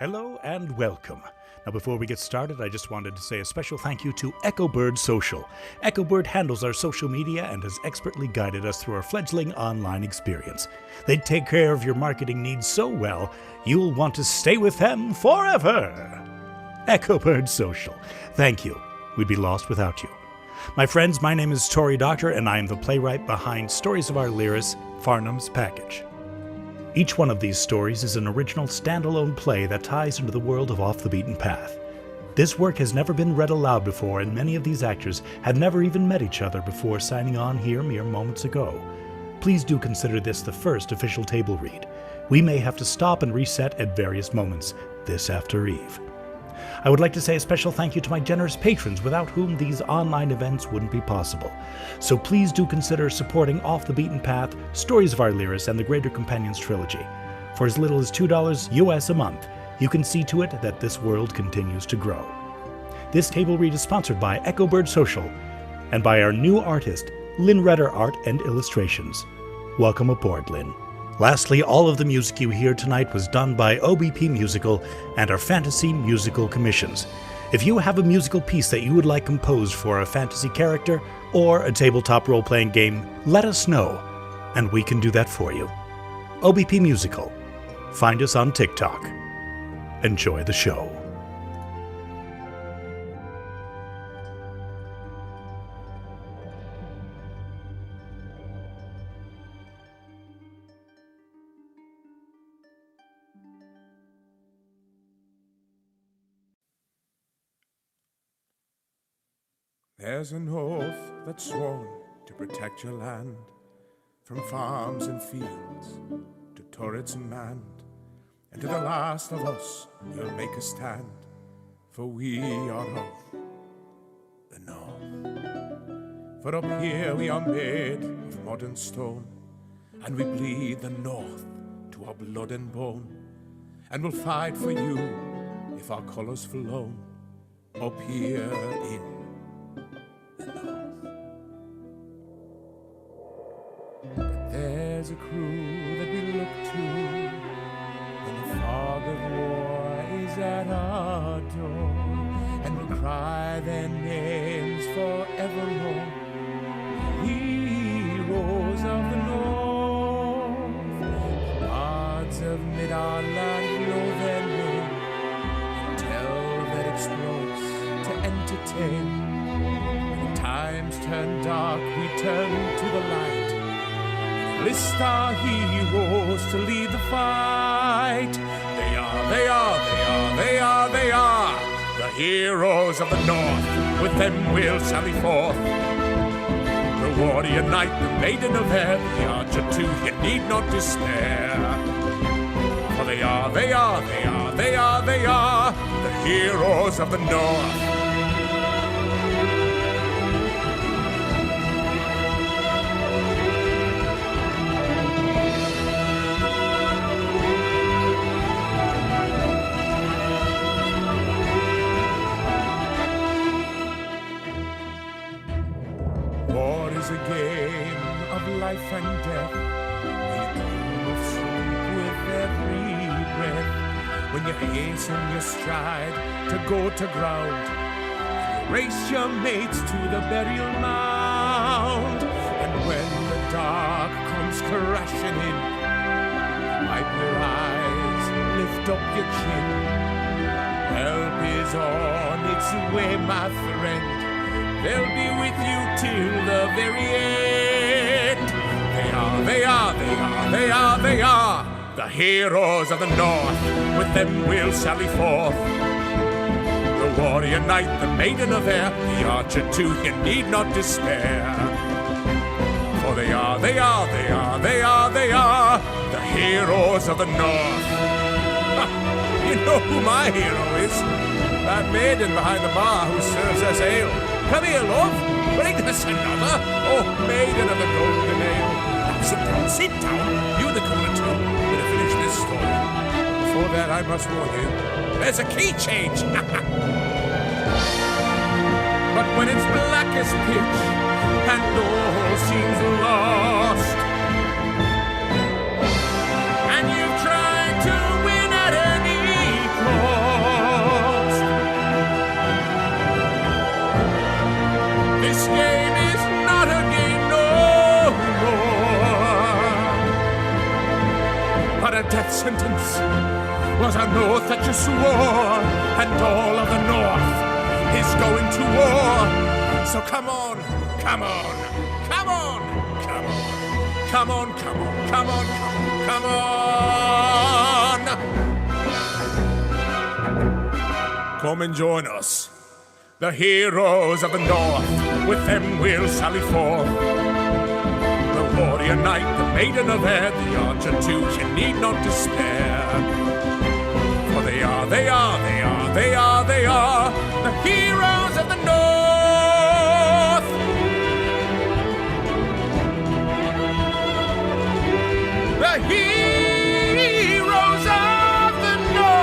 Hello and welcome. Now before we get started, I just wanted to say a special thank you to Bird Social. Bird handles our social media and has expertly guided us through our fledgling online experience. They take care of your marketing needs so well, you'll want to stay with them forever. Bird Social. Thank you. We'd be lost without you. My friends, my name is Tory Doctor, and I am the playwright behind Stories of Arlyrus, Farnham's Package. Each one of these stories is an original standalone play that ties into the world of Off the Beaten Path. This work has never been read aloud before, and many of these actors had never even met each other before signing on here mere moments ago. Please do consider this the first official table read. We may have to stop and reset at various moments, this after Eve. I would like to say a special thank you to my generous patrons, without whom these online events wouldn't be possible. So please do consider supporting Off the Beaten Path, Stories of Arlyrus, and the Greater Companions trilogy. For as little as $2 US a month, you can see to it that this world continues to grow. This table read is sponsored by Bird Social and by our new artist, Lynn Redder Art and Illustrations. Welcome aboard, Lynn. Lastly, all of the music you hear tonight was done by OBP Musical and our fantasy musical commissions. If you have a musical piece that you would like composed for a fantasy character or a tabletop role-playing game, let us know, and we can do that for you. OBP Musical. Find us on TikTok. Enjoy the show. There's an oath that's sworn to protect your land, from farms and fields to turrets and manned, and to the last of us you'll make a stand, for we are of the North. For up here we are made of modern stone, and we bleed the North to our blood and bone, and we'll fight for you if our colours flown up here in the North. But there's a crew that we look to when the fog of war is at our door, and we'll cry their names forevermore, the heroes of the North. The bards of mid-our-land know their name and tell their exploits to entertain. Times turn dark, we turn to the light, and list our heroes to lead the fight. They are the heroes of the North. With them we'll sally forth. The warrior knight, the maiden of air, the archer too, you need not despair. For they are the heroes of the North. A game of life and death, where you dream of sleep with every breath, when you hasten your stride to go to ground, and you race your mates to the burial mound, and when the dark comes crashing in, wipe your eyes, lift up your chin. Help is on its way, my friend. They'll be with you till the very end. They are the heroes of the North. With them we'll sally forth. The warrior knight, the maiden of air, the archer too, you need not despair. For they are the heroes of the North. You know who my hero is? That maiden behind the bar who serves us ale. Come here, love. Bring us another. Oh, maiden of the golden ale. Now, sit down. You in the corner, too. I'm going to finish this story. Before that, I must warn you. There's a key change. But when it's black as pitch and all seems lost, and you've tried to win at any cost, death sentence was an oath that you swore, and all of the North is going to war. So come on, come on, come on, come on, come on, come on, come on, come on, come on. Come and join us, the heroes of the North. With them we'll sally forth. The warrior knight, the maiden of air, the archer too, you need not despair. For they are the heroes of the North. The heroes of the North.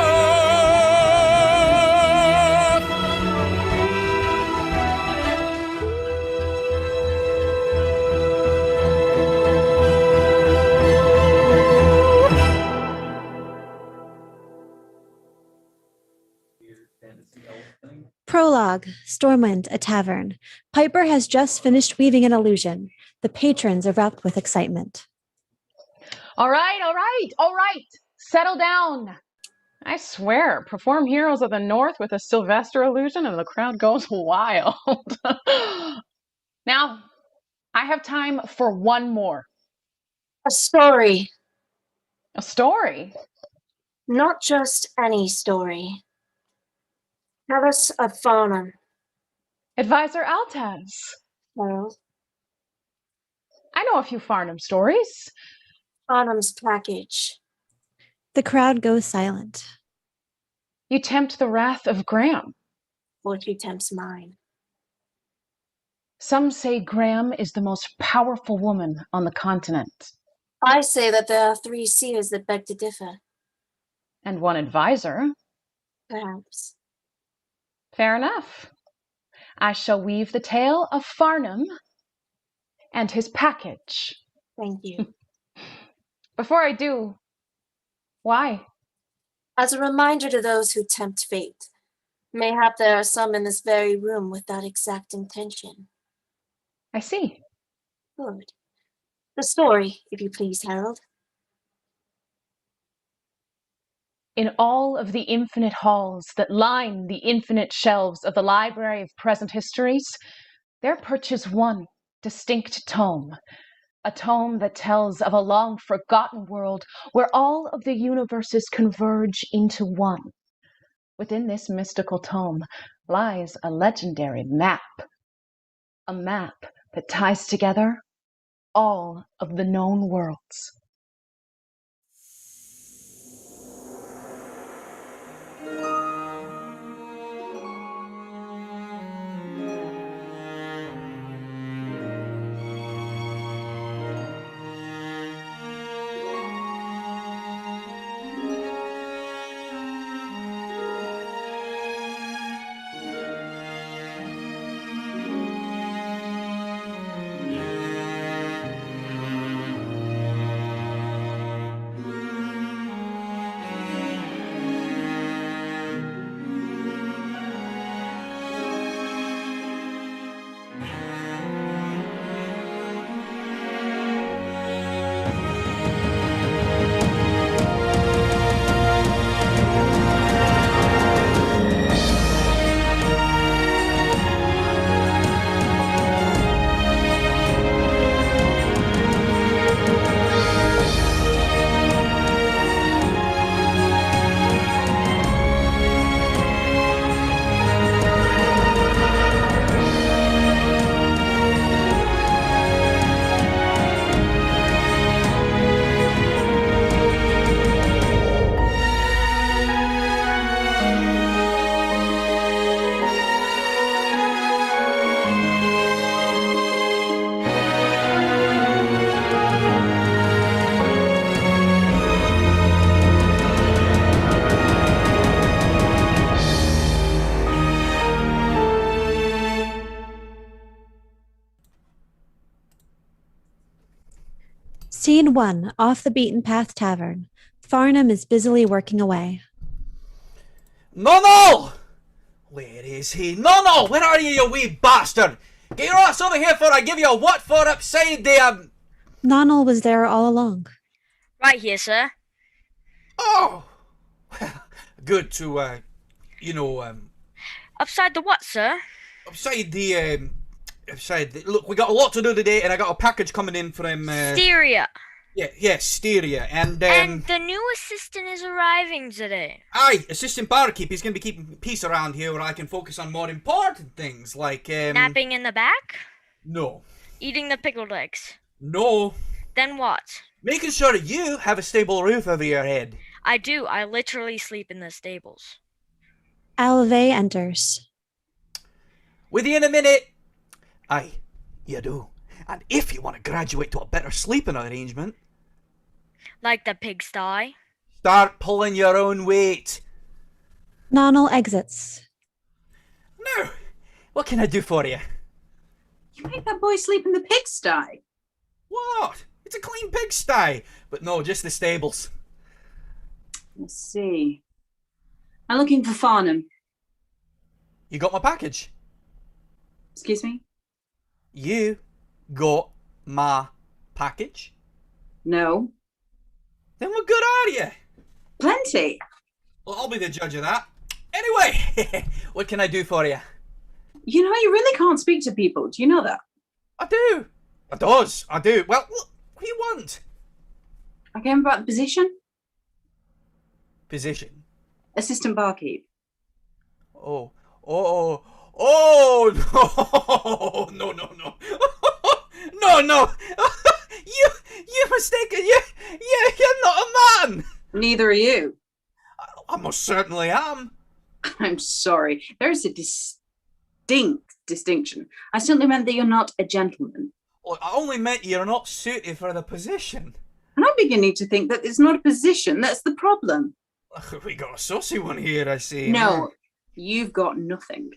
Prologue, Stormwind, a tavern. Piper has just finished weaving an illusion. The patrons erupt with excitement. All right. Settle down. I swear, perform Heroes of the North with a Silvestre illusion and the crowd goes wild. Now, I have time for one more. A story. A story? Not just any story. Tell us of Farnham. Advisor Altaz. Harold. I know a few Farnham stories. Farnham's package. The crowd goes silent. You tempt the wrath of Graham. Or she tempts mine. Some say Graham is the most powerful woman on the continent. I say that there are 3 seers that beg to differ. And one advisor. Perhaps. Fair enough. I shall weave the tale of Farnham and his package. Thank you. Before I do, why? As a reminder to those who tempt fate, mayhap there are some in this very room with that exact intention. I see. Good. The story, if you please, Harold. In all of the infinite halls that line the infinite shelves of the Library of Present Histories, there perches one distinct tome, a tome that tells of a long-forgotten world where all of the universes converge into one. Within this mystical tome lies a legendary map, a map that ties together all of the known worlds. Scene 1, Off the Beaten Path Tavern. Farnham is busily working away. No! Where is he? No! Where are you, you wee bastard? Get your ass over here for I give you a what for upside the... Nonal was there all along. Right here, sir. Oh! Good to, Upside the what, sir? upside the, look, we got a lot to do today, and I got a package coming in from, Styria. yeah, Styria, and the new assistant is arriving today. aye, assistant barkeep, he's gonna be keeping peace around here where I can focus on more important things, like, Napping in the back? No. Eating the pickled eggs? No. Then what? Making sure you have a stable roof over your head. I do. I literally sleep in the stables. Evee enters. With you in a minute. Aye, you do. And if you want to graduate to a better sleeping arrangement, Like the pigsty? start pulling your own weight. Nonnel exits. Now, what can I do for you? You make that boy sleep in the pigsty. What? It's a clean pigsty. But no, just the stables. Let's see. I'm looking for Farnham. You got my package? Excuse me? You got my package? No. Then what good are you? Plenty. Well, I'll be the judge of that. Anyway, what can I do for you? You know, you really can't speak to people. Do you know that? I do. I do. Well, look, what do you want? I came about the position. Position? Assistant barkeep. Oh, no, no. You mistaken. You're not a man. Neither are you. I most certainly am. I'm sorry. There's a distinct distinction. I simply meant that you're not a gentleman. Look, I only meant you're not suited for the position. And I'm beginning to think that it's not a position that's the problem. We got a saucy one here, I see. No, you've got nothing.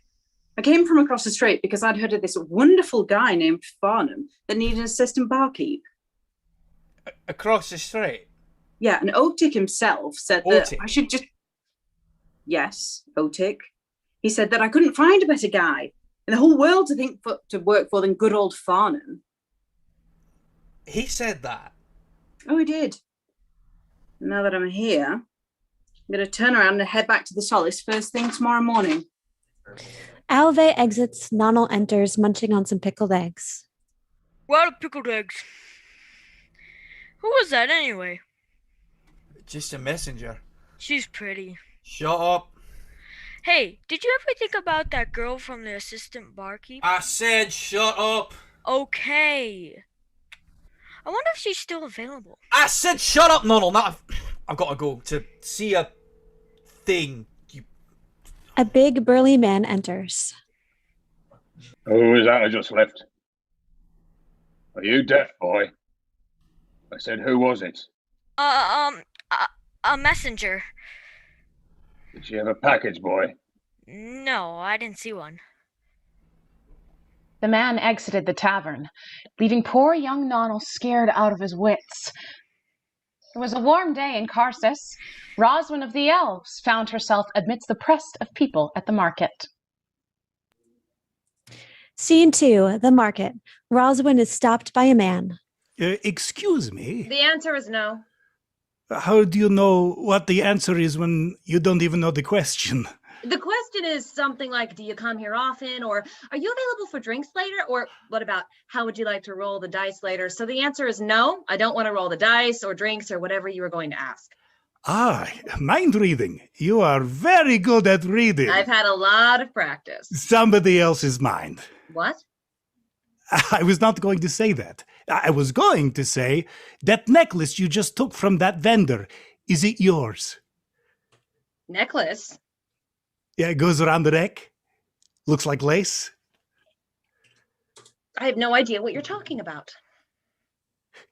I came from across the strait because I'd heard of this wonderful guy named Farnham that needed an assistant barkeep. Across the strait? Yeah, and Otik himself said that I should just... Yes, Otik. He said that I couldn't find a better guy in the whole world to work for than good old Farnham. He said that? Oh, he did. Now that I'm here, I'm going to turn around and head back to the Solace first thing tomorrow morning. Evee exits. Nonnel enters, munching on some pickled eggs. What are pickled eggs? Who was that anyway? Just a messenger. She's pretty. Shut up. Hey, did you ever think about that girl from the assistant barkeep? I said shut up. Okay. I wonder if she's still available. I said shut up, Nonnel. Now I've got to go to see a thing. A big burly man enters. Who is that I just left? Are you deaf, boy? I said, who was it? A messenger. Did she have a package, boy? No, I didn't see one. The man exited the tavern, leaving poor young Nonnel scared out of his wits. It was a warm day in Karsis. Roswin of the Elves found herself amidst the press of people at the market. Scene 2, the market. Roswin is stopped by a man. Excuse me? The answer is no. How do you know what the answer is when you don't even know the question? The question is something like, do you come here often? Or are you available for drinks later? Or what about, how would you like to roll the dice later? So the answer is no, I don't want to roll the dice or drinks or whatever you were going to ask. Ah, mind reading. You are very good at reading. I've had a lot of practice. Somebody else's mind. What? I was not going to say that. I was going to say, that necklace you just took from that vendor, is it yours? Necklace? Yeah, it goes around the neck. Looks like lace. I have no idea what you're talking about.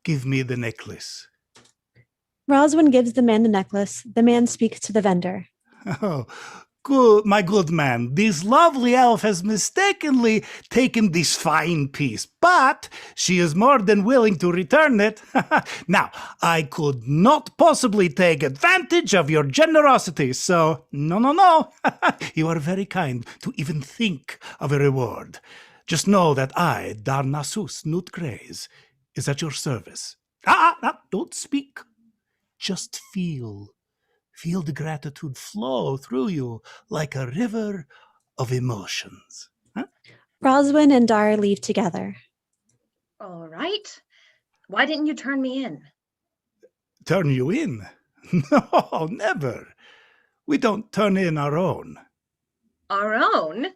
Give me the necklace. Roswin gives the man the necklace. The man speaks to the vendor. Oh, good, my good man. This lovely elf has mistakenly taken this fine piece, but she is more than willing to return it. Now, I could not possibly take advantage of your generosity, so no. You are very kind to even think of a reward. Just know that I, Darnassus Nutgraze, is at your service. Don't speak. Just feel. Feel the gratitude flow through you like a river of emotions. Huh? Roswin and Dar leave together. All right. Why didn't you turn me in? Turn you in? No, never. We don't turn in our own. Our own?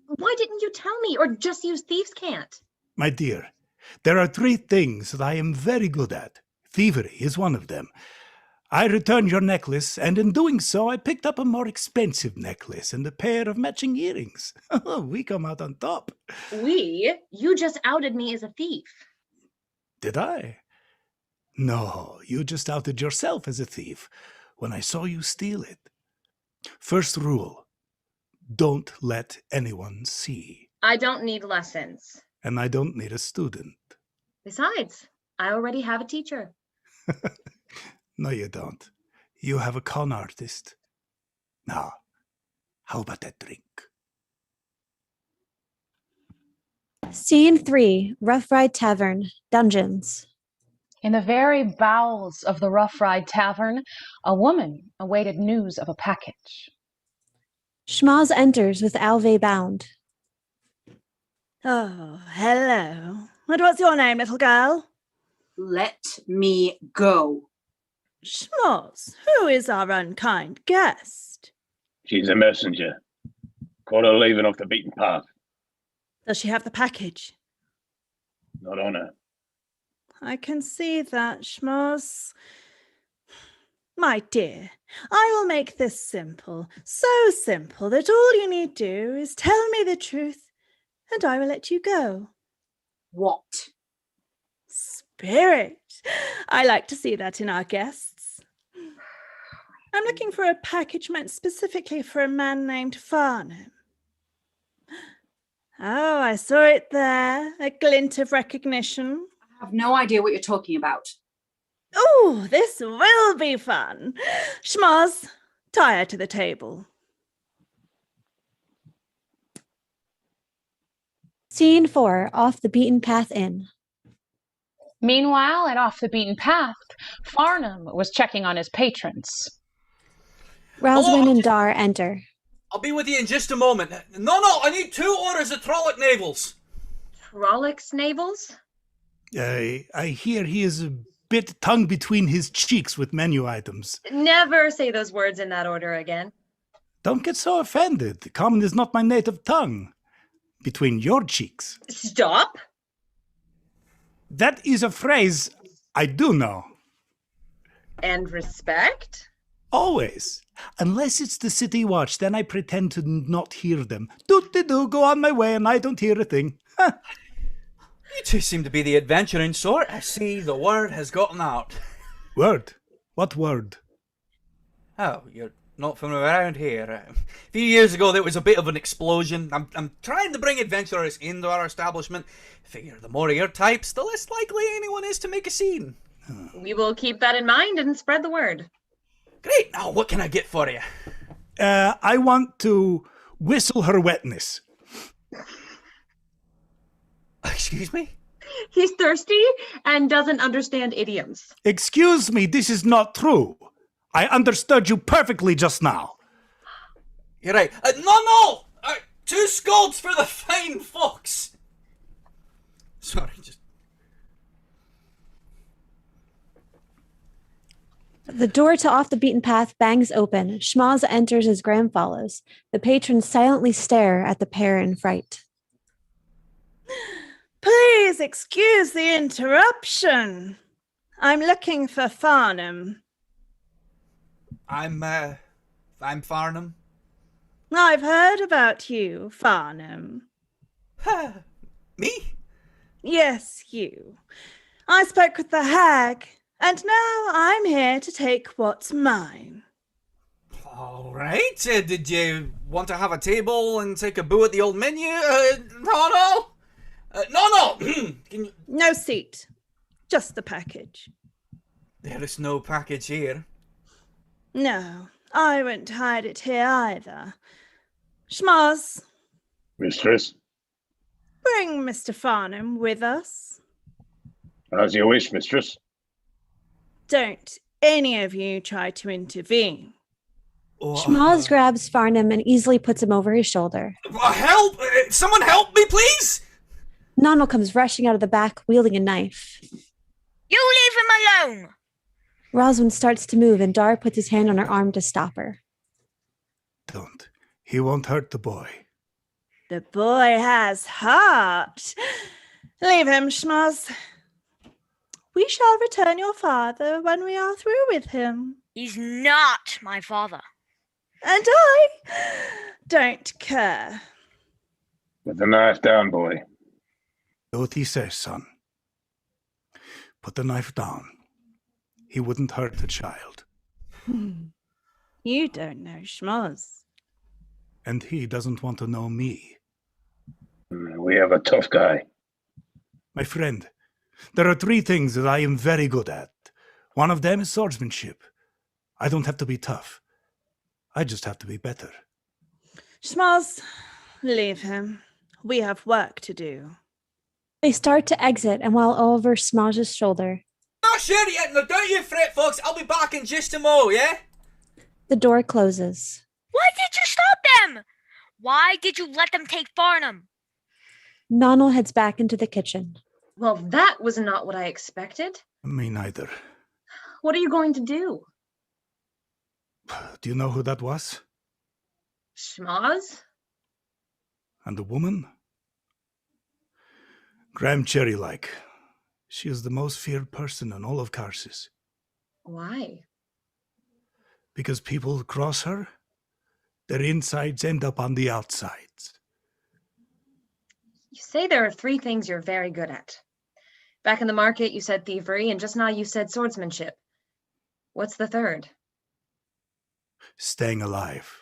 Why didn't you tell me, or just use thieves' cant? My dear, there are 3 things that I am very good at. Thievery is one of them. I returned your necklace, and in doing so, I picked up a more expensive necklace and a pair of matching earrings. We come out on top. You just outed me as a thief. Did I? No, you just outed yourself as a thief when I saw you steal it. First rule, don't let anyone see. I don't need lessons. And I don't need a student. Besides, I already have a teacher. No, you don't. You have a con artist. Now, how about that drink? Scene 3, Rough Ride Tavern, Dungeons. In the very bowels of the Rough Ride Tavern, a woman awaited news of a package. Schmaz enters with Alve bound. Oh, hello. And what's your name, little girl? Let me go. Schmoz, who is our unkind guest? She's a messenger. Caught her leaving off the beaten path. Does she have the package? Not on her. I can see that, Schmoz. My dear, I will make this simple, so simple that all you need do is tell me the truth, and I will let you go. What? Spirit. I like to see that in our guests. I'm looking for a package meant specifically for a man named Farnham. Oh, I saw it there, a glint of recognition. I have no idea what you're talking about. Oh, this will be fun. Schmoz, tie her to the table. Scene 4, Off the Beaten Path Inn. Meanwhile, at Off the Beaten Path, Farnham was checking on his patrons. Roswin and Dar enter. I'll be with you in just a moment. No, I need 2 orders of Trolloc navels. Trollocs navels? I hear he is a bit tongue between his cheeks with menu items. Never say those words in that order again. Don't get so offended. Common is not my native tongue. Between your cheeks. Stop. That is a phrase I do know. And respect? Always. Unless it's the city watch, then I pretend to not hear them. Do-de-do, go on my way, and I don't hear a thing. You two seem to be the adventuring sort. I see the word has gotten out. Word? What word? Oh, you're not from around here. A few years ago, there was a bit of an explosion. I'm trying to bring adventurers into our establishment. Figure the more of your types, the less likely anyone is to make a scene. We will keep that in mind and spread the word. Great. Now, what can I get for you? I want to whistle her wetness. Excuse me? He's thirsty and doesn't understand idioms. Excuse me, this is not true. I understood you perfectly just now. You're right. No! 2 scolds for the fine folks. Sorry, just... The door to Off the Beaten Path bangs open. Schmoz enters as Graham follows. The patrons silently stare at the pair in fright. Please excuse the interruption. I'm looking for Farnham. I'm Farnham. I've heard about you, Farnham. Me? Yes, you. I spoke with the hag, and now I'm here to take what's mine. All right. Did you want to have a table and take a boo at the old menu? No. No. Can you... No seat. Just the package. There is no package here. No, I wouldn't hide it here either. Schmoz. Mistress? Bring Mr. Farnham with us. As you wish, mistress. Don't any of you try to intervene. Schmoz grabs Farnham and easily puts him over his shoulder. Help! Someone help me, please! Nonal comes rushing out of the back, wielding a knife. You leave him alone! Roswin starts to move, and Dar puts his hand on her arm to stop her. Don't. He won't hurt the boy. The boy has heart. Leave him, Schmoz. We shall return your father when we are through with him. He's not my father. And I don't care. Put the knife down, boy. Do what he says, son. Put the knife down. He wouldn't hurt the child. You don't know Schmoz. And he doesn't want to know me. We have a tough guy. My friend, there are 3 things that I am very good at. One of them is swordsmanship. I don't have to be tough. I just have to be better. Schmoz, leave him. We have work to do. They start to exit, and while over Schmoz's shoulder, Not sure yet, no, don't you fret, folks. I'll be back in just a mo, yeah? the door closes. Why did you stop them? Why did you let them take Farnham? Nonal heads back into the kitchen. Well, that was not what I expected. Me neither. What are you going to do? Do you know who that was? Schmoz? And the woman? Graham Cherry-like. She is the most feared person in all of Karsis. Why? Because people cross her, their insides end up on the outsides. You say there are 3 things you're very good at. Back in the market, you said thievery, and just now you said swordsmanship. What's the third? Staying alive.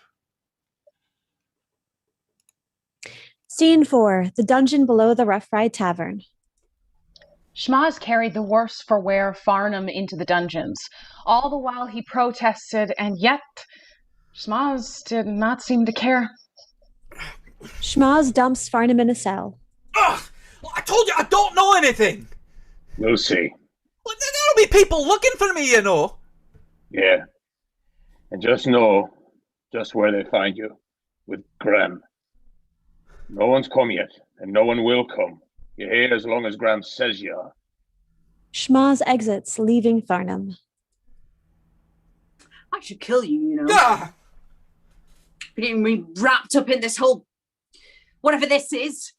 Scene 4, the dungeon below the Rough Ride Tavern. Schmoz carried the worse for wear Farnham into the dungeons. All the while he protested, and yet Schmoz did not seem to care. Schmoz dumps Farnham in a cell. Ugh! I told you I don't know anything! We'll see. Well, there'll be people looking for me, you know. Yeah. And just know just where they find you. With Graham. No one's come yet, and no one will come. You're here as long as Graham says you are. Schmoz exits, leaving Farnham. I should kill you, you know. Ah! For getting me wrapped up in this whole... whatever this is.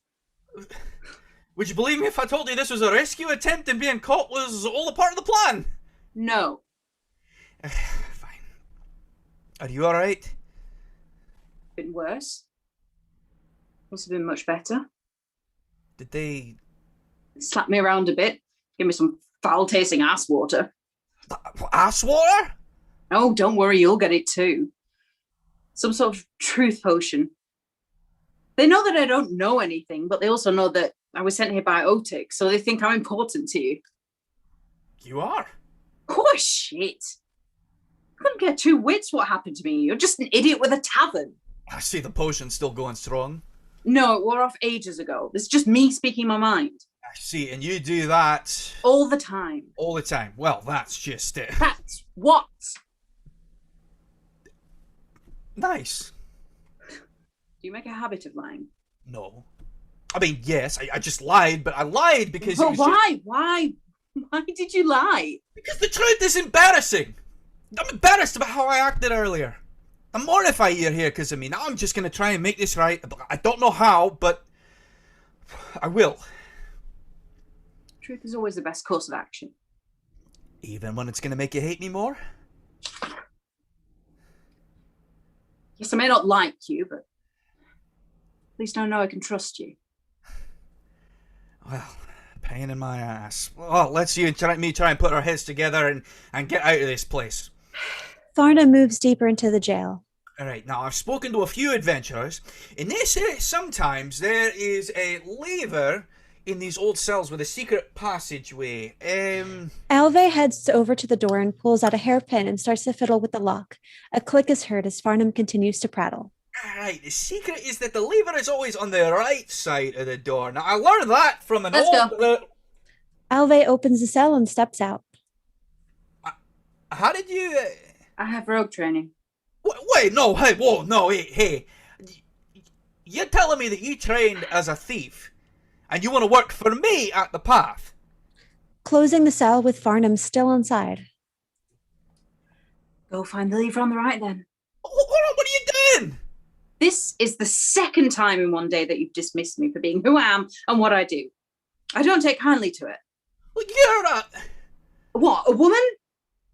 Would you believe me if I told you this was a rescue attempt and being caught was all a part of the plan? No. Fine. Are you alright? Been worse. Must have been much better. Did they... Slap me around a bit. Give me some foul-tasting ass water. Ass water? Oh, don't worry, you'll get it too. Some sort of truth potion. They know that I don't know anything, but they also know that I was sent here by Otik, so they think I'm important to you. You are? Oh, shit. Couldn't get 2 wits what happened to me. You're just an idiot with a tavern. I see the potion's still going strong. No, it wore off ages ago. This is just me speaking my mind. I see, and you do that... All the time. All the time. Well, that's just it. That's what? Nice. Do you make a habit of lying? No. I mean, yes, I just lied, but I lied because But it was why? just... Why? Why did you lie? Because the truth is embarrassing. I'm embarrassed about how I acted earlier. I'm mortified you're here because of me. Now I'm just going to try and make this right. I don't know how, but I will. Truth is always the best course of action. Even when it's going to make you hate me more? Yes, I may not like you, but at least I know I can trust you. Well, pain in my ass. Well, let's you and me try and put our heads together and get out of this place. Farnham moves deeper into the jail. Alright, now I've spoken to a few adventurers, and they say sometimes there is a lever in these old cells with a secret passageway. Alve heads over to the door and pulls out a hairpin and starts to fiddle with the lock. A click is heard as Farnham continues to prattle. Alright, the secret is that the lever is always on the right side of the door. Now, I learned that from an Let's old... Alve opens the cell and steps out. How did you... I have rogue training. Wait, no, hey, whoa, no, hey. You're telling me that you trained as a thief, and you want to work for me at the Path? Closing the cell with Farnham still inside. Go find the lever on the right then. Hold on, what are you doing? This is the second time in one day that you've dismissed me for being who I am and what I do. I don't take kindly to it. Well, you're a... What, a woman?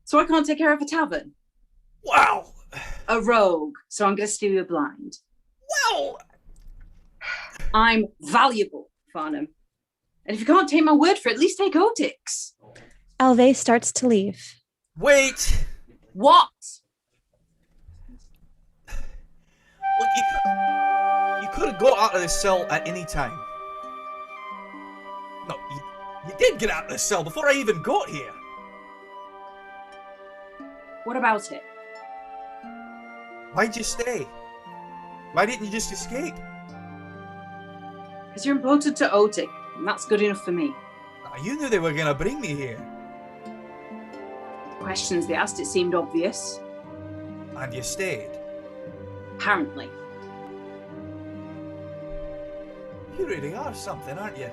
So I can't take care of a tavern? Wow. A rogue, so I'm going to steal you blind. Well... I'm valuable, Farnham. And if you can't take my word for it, at least take Otik's. Evee starts to leave. Wait. What? Look, you could have got out of this cell at any time. No, you did get out of this cell before I even got here. What about it? Why'd you stay? Why didn't you just escape? Because you're important to Otik, and that's good enough for me. You knew they were going to bring me here. Questions they asked, it seemed obvious. And you stayed. Apparently. You really are something, aren't you?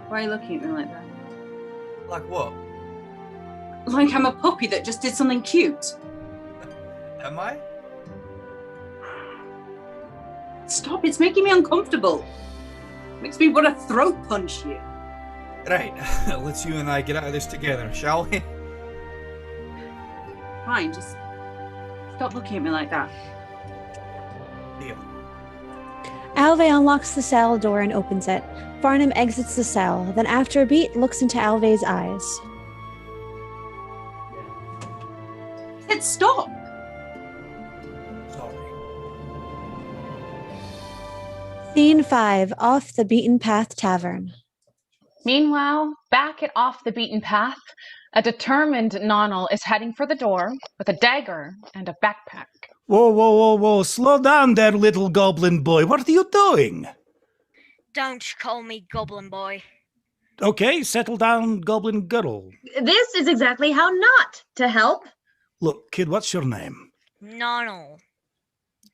Why are you looking at me like that? Like what? Like I'm a puppy that just did something cute. Am I? Stop, it's making me uncomfortable. Makes me want to throat punch you. Right, let's you and I get out of this together, shall we? Fine, just stop looking at me like that. Deal. Evee unlocks the cell door and opens it. Farnham exits the cell, then after a beat looks into Evee's eyes. Let's stop! Sorry. Scene 5, Off the Beaten Path Tavern. Meanwhile, back at Off the Beaten Path, a determined Nonal is heading for the door with a dagger and a backpack. Whoa. Slow down there, little goblin boy. What are you doing? Don't call me Goblin Boy. Okay, settle down, goblin girl. This is exactly how not to help. Look, kid, what's your name? No.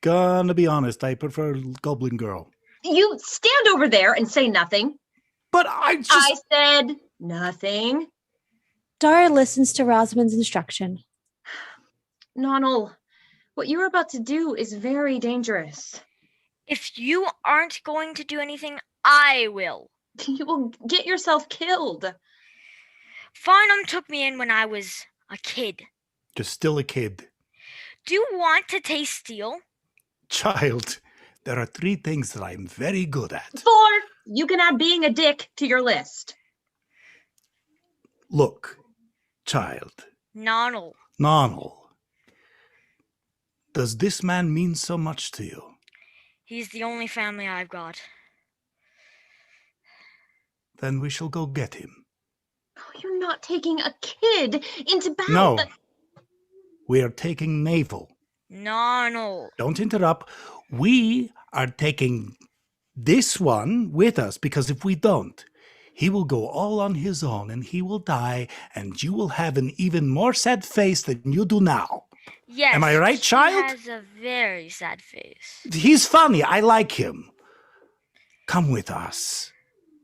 Gonna be honest, I prefer goblin girl. You stand over there and say nothing. But I said nothing. Dara listens to Rosamund's instruction. Nonal, what you're about to do is very dangerous. If you aren't going to do anything, I will. You will get yourself killed. Farnham took me in when I was a kid. Just still a kid. Do you want to taste steel? Child, there are 3 things that I'm very good at. 4, you can add being a dick to your list. Look, child. Nonal. Does this man mean so much to you? He's the only family I've got. Then we shall go get him. Oh, you're not taking a kid into battle. No. We are taking Naval. Nonal. Don't interrupt. We are taking this one with us, because if we don't, he will go all on his own and he will die, and you will have an even more sad face than you do now. Yes. Am I right, child? He has a very sad face. He's funny. I like him. Come with us.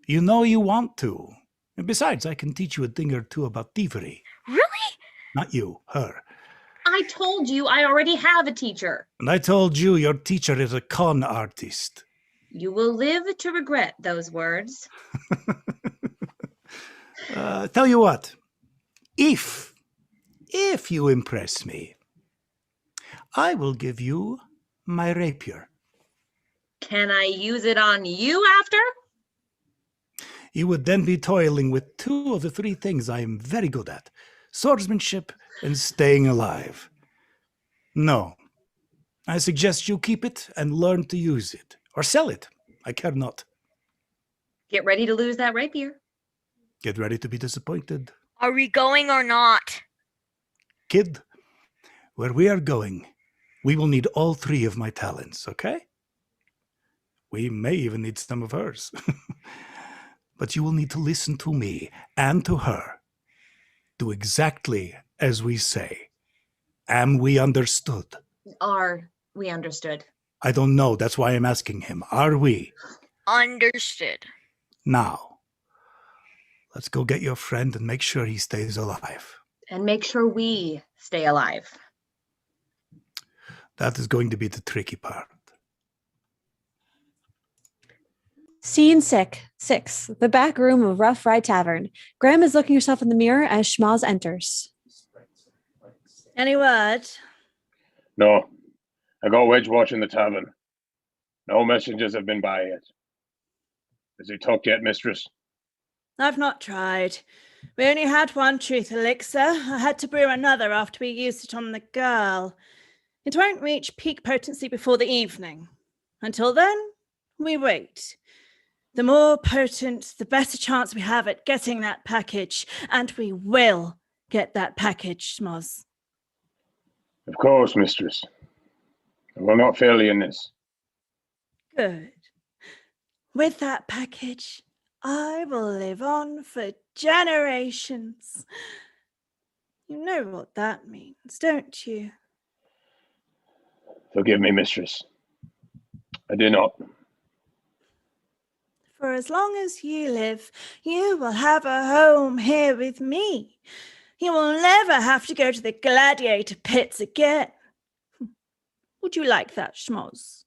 You know you want to. And besides, I can teach you a thing or two about thievery. Really? Not you, her. I told you I already have a teacher. And I told you your teacher is a con artist. You will live to regret those words. Tell you what. If you impress me, I will give you my rapier. Can I use it on you after? You would then be toiling with 2 of the 3 things I am very good at: swordsmanship and staying alive. No, I suggest you keep it and learn to use it. Or sell it. I care not. Get ready to lose that rapier. Get ready to be disappointed. Are we going or not? Kid, where we are going, we will need all 3 of my talents, okay? We may even need some of hers. But you will need to listen to me and to her. Do exactly as we say. Am we understood? Are we understood? I don't know. That's why I'm asking him. Are we? Understood. Now, let's go get your friend and make sure he stays alive. And make sure we stay alive. That is going to be the tricky part. Scene 6. The back room of Rough Rye Tavern. Graham is looking herself in the mirror as Schmaz enters. Any word? No. I got Wedge watching the tavern. No messengers have been by yet. Has he talked yet, mistress? I've not tried. We only had one truth elixir. I had to brew another after we used it on the girl. It won't reach peak potency before the evening. Until then, we wait. The more potent, the better chance we have at getting that package. And we will get that package, Schmoz. Of course, mistress. I will not fail you in this. Good. With that package, I will live on for generations. You know what that means, don't you? Forgive me, mistress. I do not. For as long as you live, you will have a home here with me. You will never have to go to the gladiator pits again. Would you like that, Schmoz?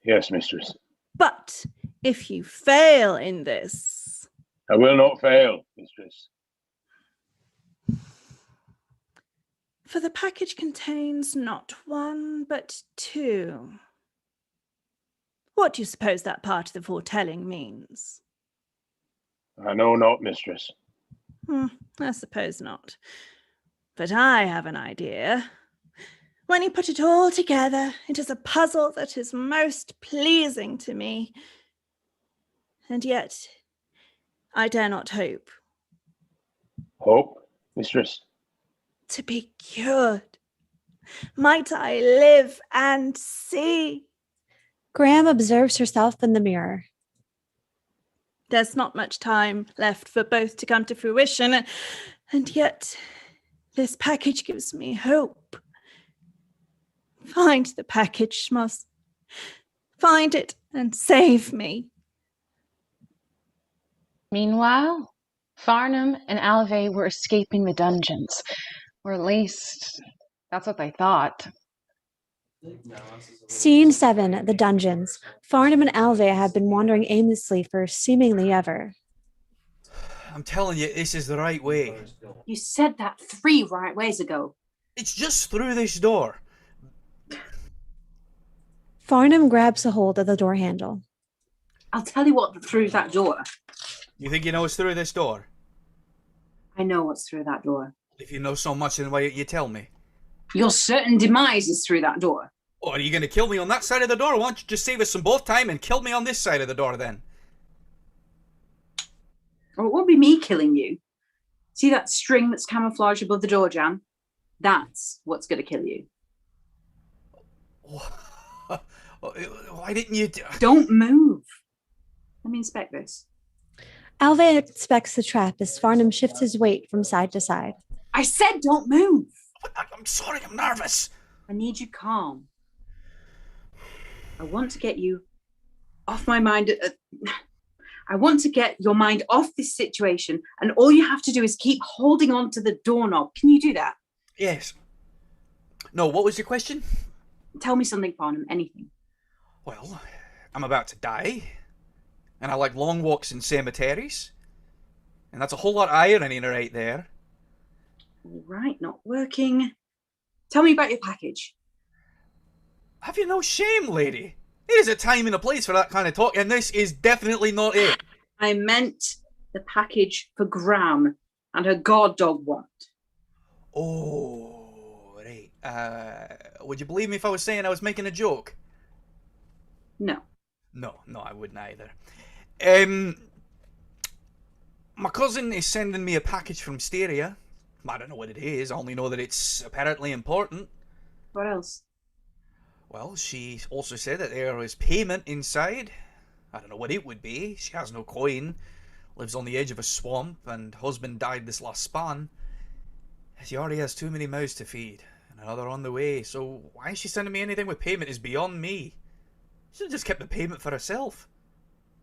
Yes, mistress. But if you fail in this... I will not fail, mistress. For the package contains not one, but two. What do you suppose that part of the foretelling means? I know not, mistress. I suppose not. But I have an idea. When you put it all together, it is a puzzle that is most pleasing to me. And yet, I dare not hope. Hope, mistress? To be cured. Might I live and see? Graham observes herself in the mirror. There's not much time left for both to come to fruition, and yet this package gives me hope. Find the package, Schmoz. Find it and save me. Meanwhile, Farnham and Evee were escaping the dungeons. Or at least, that's what they thought. Scene 7, the dungeons. Farnham and Evee have been wandering aimlessly for seemingly ever. I'm telling you, this is the right way. You said that 3 right ways ago. It's just through this door. Farnham grabs a hold of the door handle. I'll tell you what through that door. You think you know it's through this door? I know what's through that door. If you know so much, then why don't you tell me? Your certain demise is through that door. Oh, are you going to kill me on that side of the door? Why don't you just save us some both time and kill me on this side of the door then? Or it won't be me killing you. See that string that's camouflaged above the door jamb? That's what's going to kill you. Why didn't you... Don't move. Let me inspect this. Evee inspects the trap as Farnham shifts his weight from side to side. I said don't move. I'm sorry, I'm nervous. I need you calm. I want to get you off my mind. I want to get your mind off this situation, and all you have to do is keep holding on to the doorknob. Can you do that? Yes. No, what was your question? Tell me something, Farnham, anything. Well, I'm about to die, and I like long walks in cemeteries, and that's a whole lot of irony right there. All right, not working. Tell me about your package. Have you no shame, lady? It is a time and a place for that kind of talk, and this is definitely not it. I meant the package for Graham and her guard dog want. Oh, right. Would you believe me if I was saying I was making a joke? No. No, I wouldn't either. My cousin is sending me a package from Styria. I don't know what it is, I only know that it's apparently important. What else? Well, she also said that there is payment inside. I don't know what it would be. She has no coin. lives on the edge of a swamp, and husband died this last span. She already has too many mouths to feed, and another on the way, so why is she sending me anything with payment is beyond me. She should have just kept the payment for herself.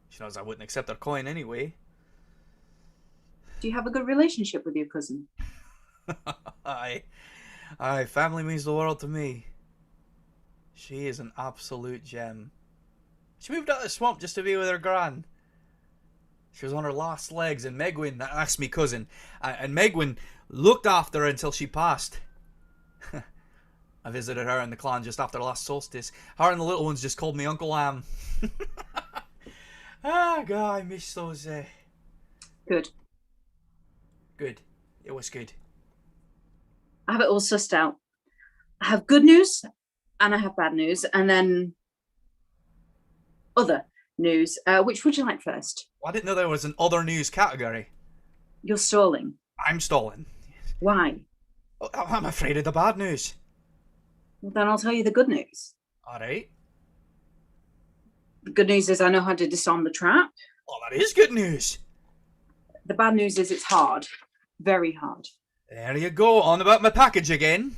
She knows I wouldn't accept her coin anyway. Do you have a good relationship with your cousin? Aye, family means the world to me. She is an absolute gem. She moved out of the swamp just to be with her gran. She was on her last legs, and Megwin, that's me cousin, and Megwin looked after her until she passed. I visited her and the clan just after last solstice. Her and the little ones just called me Uncle Am. God, I miss those. Good. Good. It was good. I have it all sussed out. I have good news, and I have bad news, and then other news. Which would you like first? Well, I didn't know there was an other news category. You're stalling. I'm stalling. Why? I'm afraid of the bad news. Well, then I'll tell you the good news. All right. The good news is I know how to disarm the trap. Oh, that is good news. The bad news is it's hard. Very hard. There you go, on about my package again.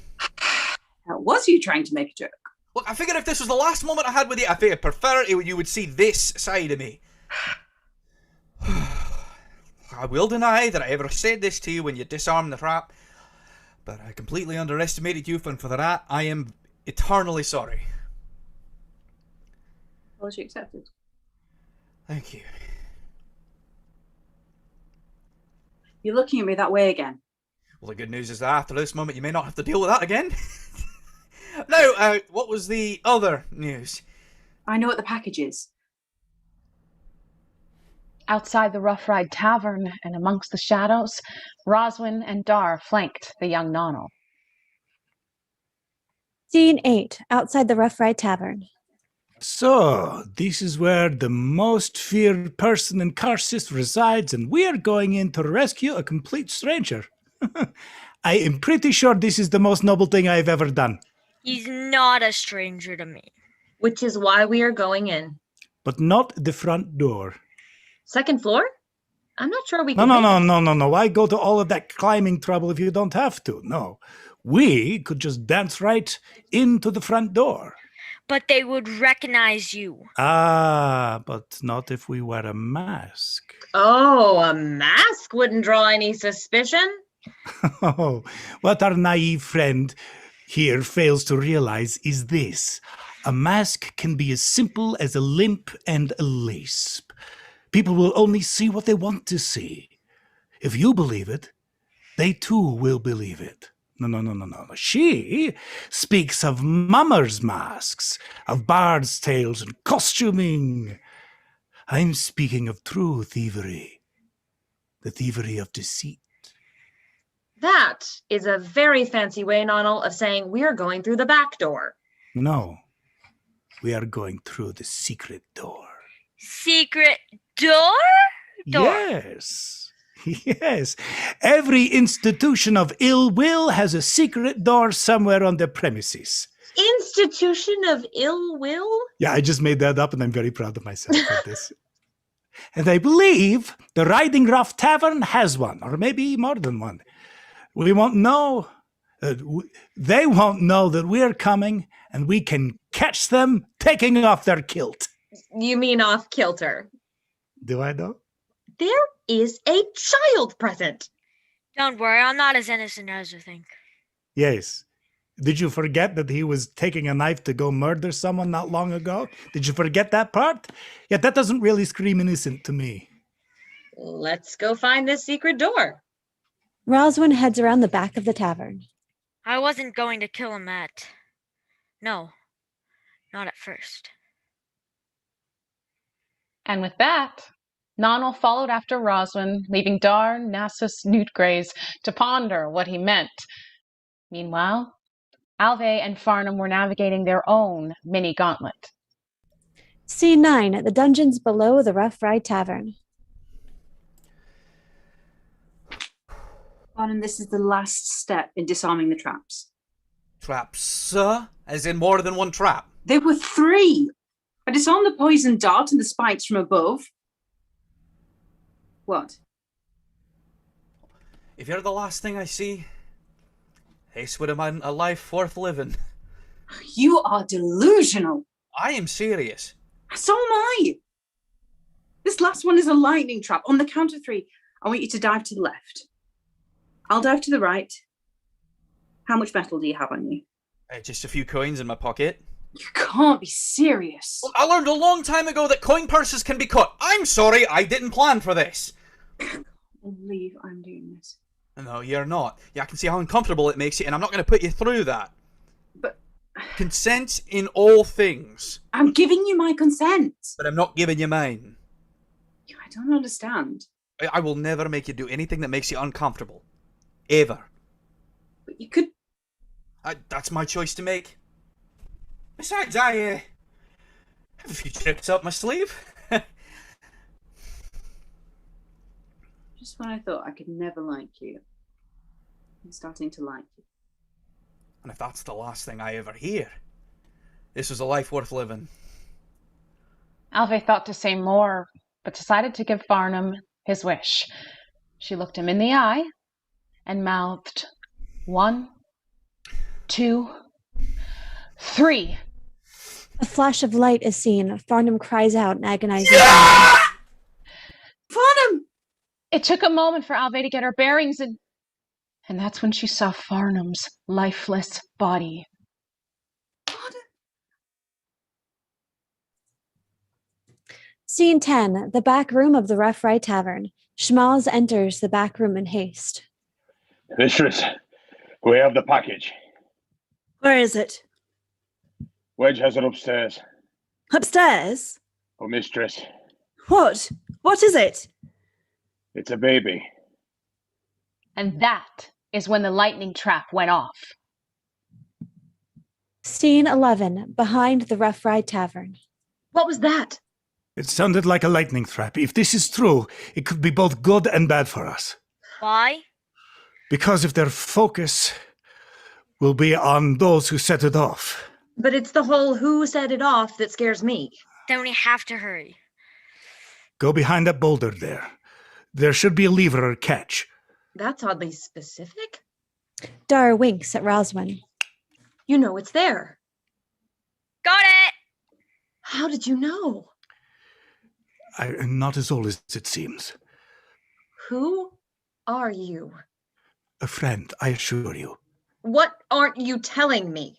How was you trying to make a joke? Look, I figured if this was the last moment I had with you, I figured prefer you would see this side of me. I will deny that I ever said this to you when you disarmed the trap, but I completely underestimated you, and for that, I am eternally sorry. Apology accepted. Thank you. You're looking at me that way again. Well, the good news is that after this moment, you may not have to deal with that again. Now, what was the other news? I know what the package is. Outside the Rough Ride Tavern and amongst the shadows, Roswin and Dar flanked the young Nonnel. Scene 8, outside the Rough Ride Tavern. So, this is where the most feared person in Karsis resides, and we are going in to rescue a complete stranger. I am pretty sure this is the most noble thing I've ever done. He's not a stranger to me. Which is why we are going in. But not the front door. Second floor? I'm not sure we No, can. no. Why go to all of that climbing trouble if you don't have to? No. We could just dance right into the front door. But they would recognize you. Ah, but not if we wear a mask. Oh, a mask wouldn't draw any suspicion. Oh, what our naive friend here fails to realize is this. A mask can be as simple as a limp and a lisp. People will only see what they want to see. If you believe it, they too will believe it. No. She speaks of mummers' masks, of bards' tales and costuming. I'm speaking of true thievery. The thievery of deceit. That is a very fancy way, Nonnel, of saying we are going through the back door. No, we are going through the secret door. Secret door? Yes. Yes. Every institution of ill will has a secret door somewhere on their premises. Institution of ill will? Yeah, I just made that up and I'm very proud of myself for this. And I believe the Riding Rough Tavern has one, or maybe more than one. We won't know. They won't know that we're coming, and we can catch them taking off their kilt. You mean off kilter? Do I know? There is a child present. Don't worry, I'm not as innocent as you think. Yes. Did you forget that he was taking a knife to go murder someone not long ago? Did you forget that part? Yeah, that doesn't really scream innocent to me. Let's go find this secret door. Roswin heads around the back of the tavern. I wasn't going to kill him at... No, not at first. And with that, Nonnel followed after Roswin, leaving Dar, Nasus, Newtgraze to ponder what he meant. Meanwhile, Alve and Farnham were navigating their own mini-gauntlet. Scene 9, at the dungeons below the Rough Ride Tavern. And this is the last step in disarming the traps. Traps, sir? As in more than one trap? There were 3. I disarmed the poison dart and the spikes from above. What? If you're the last thing I see, this would have been a life worth living. You are delusional. I am serious. So am I. This last one is a lightning trap. On the count of 3, I want you to dive to the left. I'll dive to the right. How much metal do you have on you? Just a few coins in my pocket. You can't be serious. Well, I learned a long time ago that coin purses can be cut. I'm sorry, I didn't plan for this. I can't believe I'm doing this. No, you're not. Yeah, I can see how uncomfortable it makes you, and I'm not going to put you through that. But... Consent in all things. I'm giving you my consent. But I'm not giving you mine. I don't understand. I will never make you do anything that makes you uncomfortable. Ever. But you could... That's my choice to make. Besides, I have a few tricks up my sleeve. Just when I thought I could never like you, I'm starting to like you. And if that's the last thing I ever hear, this was a life worth living. Evee thought to say more, but decided to give Farnham his wish. She looked him in the eye and mouthed 1, 2, 3. A flash of light is seen. Farnham cries out in agonizing Yeah! Farnham! It took a moment for Evee to get her bearings, and that's when she saw Farnham's lifeless body. Scene 10, the back room of the Rough Rye Tavern. Schmaz enters the back room in haste. Mistress, we have the package. Where is it? Wedge has it upstairs. Upstairs? Oh, mistress. What? What is it? It's a baby. And that is when the lightning trap went off. Scene 11, behind the Rough Rye Tavern. What was that? It sounded like a lightning trap. If this is true, it could be both good and bad for us. Why? Because if their focus will be on those who set it off. But it's the whole who set it off that scares me. Then we have to hurry. Go behind that boulder there. There should be a lever or catch. That's oddly specific. Dar winks at Roswin. You know it's there. Got it! How did you know? I am not as old as it seems. Who are you? A friend, I assure you. What aren't you telling me?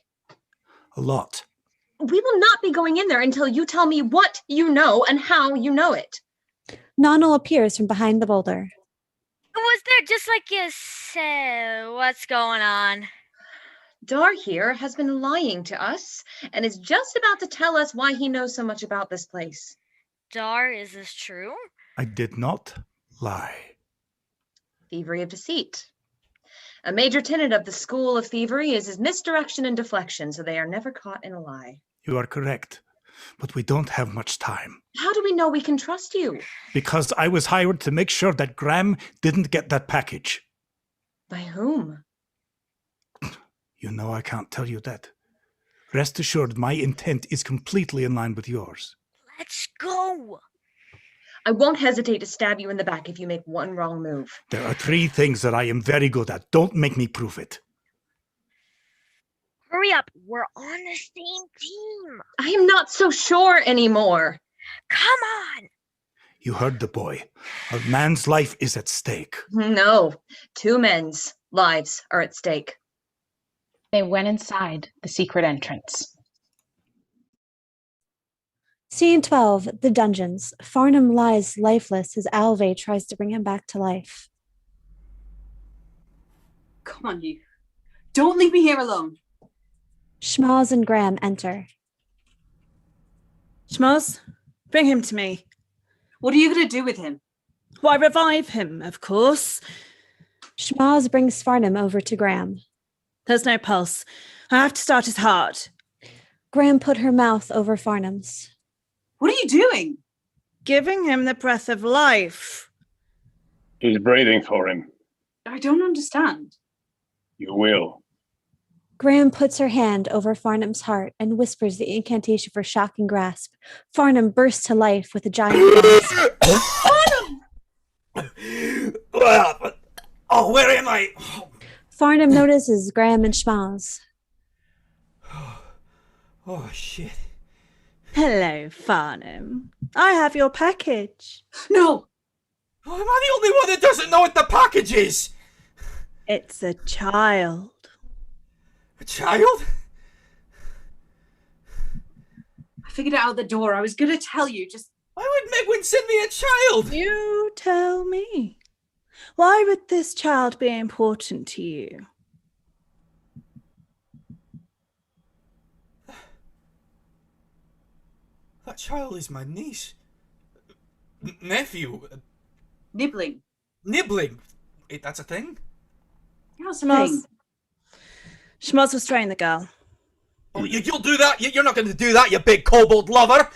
A lot. We will not be going in there until you tell me what you know and how you know it. Nonal appears from behind the boulder. Who was there just like you said? What's going on? Dar here has been lying to us and is just about to tell us why he knows so much about this place. Dar, is this true? I did not lie. Thievery of deceit. A major tenet of the school of thievery is misdirection and deflection, so they are never caught in a lie. You are correct, but we don't have much time. How do we know we can trust you? Because I was hired to make sure that Graham didn't get that package. By whom? You know I can't tell you that. Rest assured, my intent is completely in line with yours. Let's go! I won't hesitate to stab you in the back if you make one wrong move. There are 3 things that I am very good at. Don't make me prove it. Hurry up, we're on the same team. I am not so sure anymore. Come on! You heard the boy. A man's life is at stake. No, 2 men's lives are at stake. They went inside the secret entrance. Scene 12, the dungeons. Farnham lies lifeless as Evee tries to bring him back to life. Come on, you. Don't leave me here alone. Schmaz and Graham enter. Schmoz, bring him to me. What are you going to do with him? Why, revive him, of course. Schmaz brings Farnham over to Graham. There's no pulse. I have to start his heart. Graham put her mouth over Farnham's. What are you doing? Giving him the breath of life. He's breathing for him. I don't understand. You will. Graham puts her hand over Farnham's heart and whispers the incantation for shock and grasp. Farnham bursts to life with a giant gasp. Farnham! Oh, where am I? Farnham notices Graham and Schmaz. Oh, shit. Hello, Farnham. I have your package. No! Oh, am I the only one that doesn't know what the package is? It's a child. A child? I figured it out the door. I was going to tell you, just... Why would Megwin send me a child? You tell me. Why would this child be important to you? That child is my niece. Nephew. Nibbling. Nibbling? That's a thing? How's Schmaz. Schmaz will strain the girl. Oh, you'll do that? You're not going to do that, you big kobold lover.